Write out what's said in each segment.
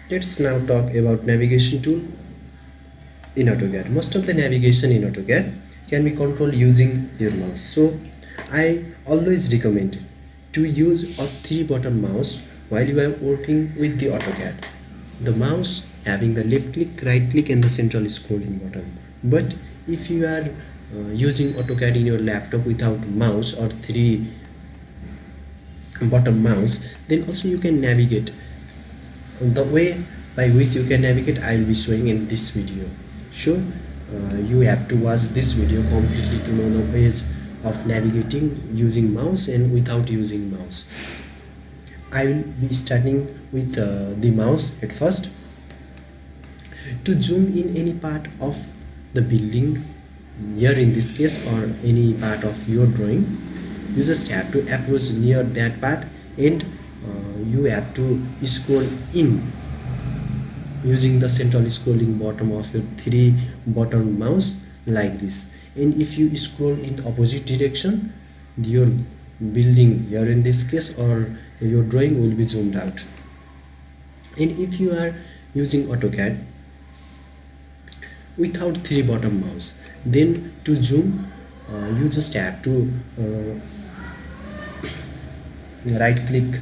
Let's now talk about navigation tool in AutoCAD. Most of the navigation in AutoCAD can be controlled using your mouse. So I always recommend to use a 3-button mouse while you are working with the AutoCAD. The mouse having the left click, right click and the central scrolling button. But if you are using AutoCAD in your laptop without mouse or 3-button mouse, then also you can navigate. The way by which you can navigate I will be showing in this video. So you have to watch this video completely to know the ways of navigating using mouse and without using mouse. I will be starting with the mouse at first. To zoom in any part of the building, here in this case, or any part of your drawing, you just have to approach near that part and you have to scroll in using the central scrolling bottom of your 3-button mouse like this. And if you scroll in opposite direction, your building here in this case or your drawing will be zoomed out. And if you are using AutoCAD without 3-button mouse, then to zoom you just have to right click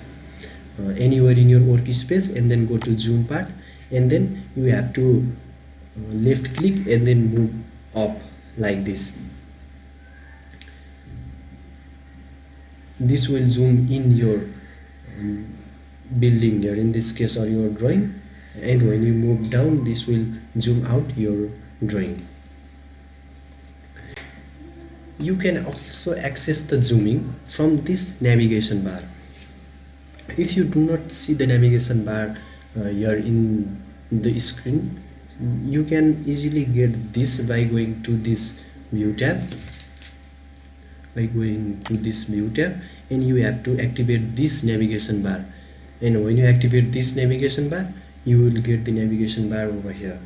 anywhere in your workspace and then go to zoom part, and then you have to left click and then move up like this. This will zoom in your building here in this case or your drawing, and when you move down this will zoom out your drawing. You can also access the zooming from this navigation bar. If you do not see the navigation bar here in the screen, you can easily get this by going to this view tab. And you have to activate this navigation bar, and when you activate this navigation bar you will get the navigation bar over here.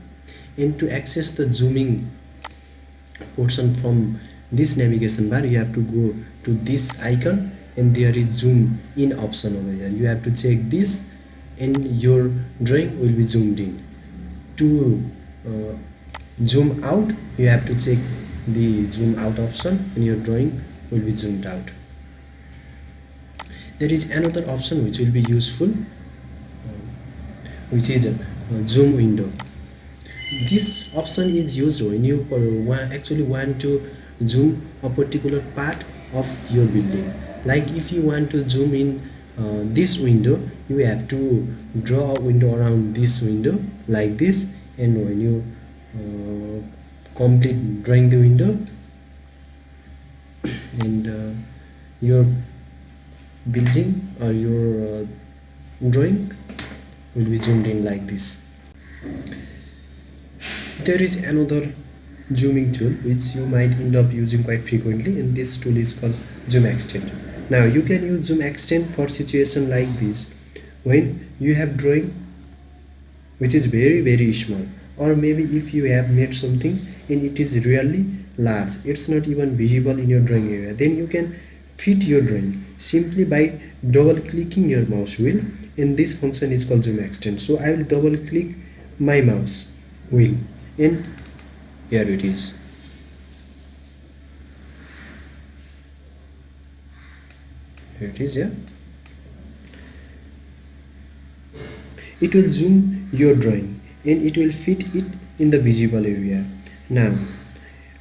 And to access the zooming portion from this navigation bar, you have to go to this icon and there is zoom in option over here. You have to check this and your drawing will be zoomed in. To zoom out, you have to check the zoom out option and your drawing will be zoomed out. There is another option which will be useful, which is zoom window. This option is used when you actually want to zoom a particular part of your building. Like if you want to zoom in this window, you have to draw a window around this window like this, and when you complete drawing the window, and your building or your drawing will be zoomed in like this. There is another zooming tool which you might end up using quite frequently, and this tool is called zoom extend. Now you can use zoom extend for situation like this, when you have drawing which is very small, or maybe if you have made something and it is really large, it's not even visible in your drawing area, then you can fit your drawing simply by double clicking your mouse wheel, and this function is called zoom extend. So I will double click my mouse wheel and here it is. Here it is, yeah. It will zoom your drawing and it will fit it in the visible area. Now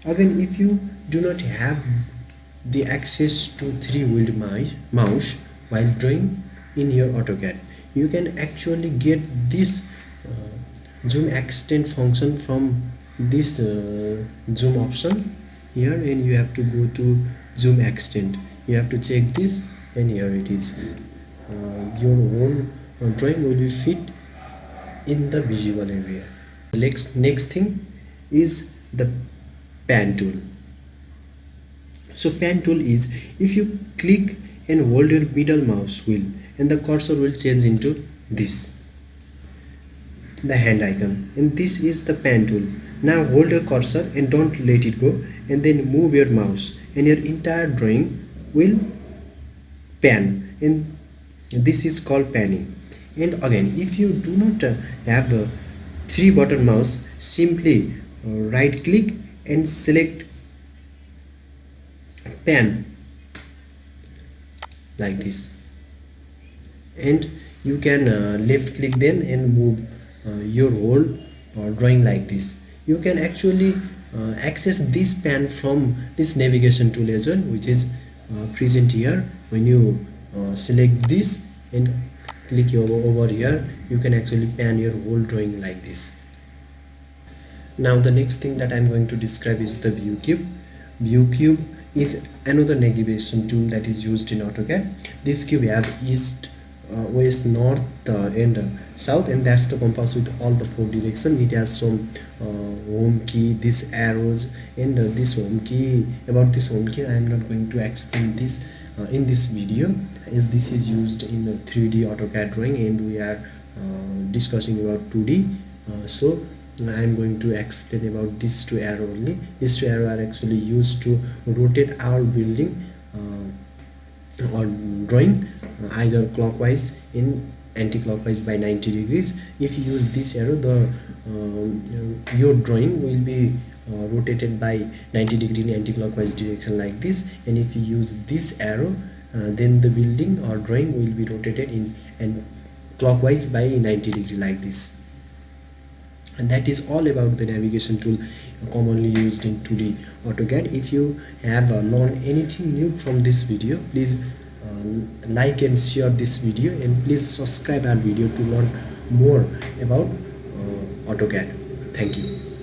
again, if you do not have the access to 3-wheeled mouse while drawing in your AutoCAD, you can actually get this zoom extend function from this zoom option here, and you have to go to zoom extend. You have to check this, and here it is. Your whole drawing will be fit in the visual area. Next thing is the pan tool. So pan tool is, if you click and hold your middle mouse wheel, and the cursor will change into this, the hand icon, and this is the pan tool. Now hold your cursor and don't let it go, and then move your mouse and your entire drawing will pan, and this is called panning. And again, if you do not have a 3 button mouse, simply right click and select pan like this, and you can left click then and move your whole drawing like this. You can actually access this pan from this navigation tool as well, which is present here. When you select this and click over here, you can actually pan your whole drawing like this. Now the next thing that I'm going to describe is the view cube. View cube is another navigation tool that is used in AutoCAD. This cube have east, west, north, and south, and that's the compass with all the 4 directions. It has some home key, these arrows, and this home key. About this home key, I am not going to explain this in this video, as this is used in 3D AutoCAD drawing, and we are discussing about 2D. So I am going to explain about these 2 arrows only. These 2 arrows are actually used to rotate our building or drawing either clockwise in anti-clockwise by 90 degrees. If you use this arrow, the your drawing will be rotated by 90 degree in anti-clockwise direction like this. And if you use this arrow, then the building or drawing will be rotated in and clockwise by 90 degree like this. And that is all about the navigation tool commonly used in 2D AutoCAD. If you have learned anything new from this video, please like and share this video, and please subscribe our video to learn more about AutoCAD. Thank you.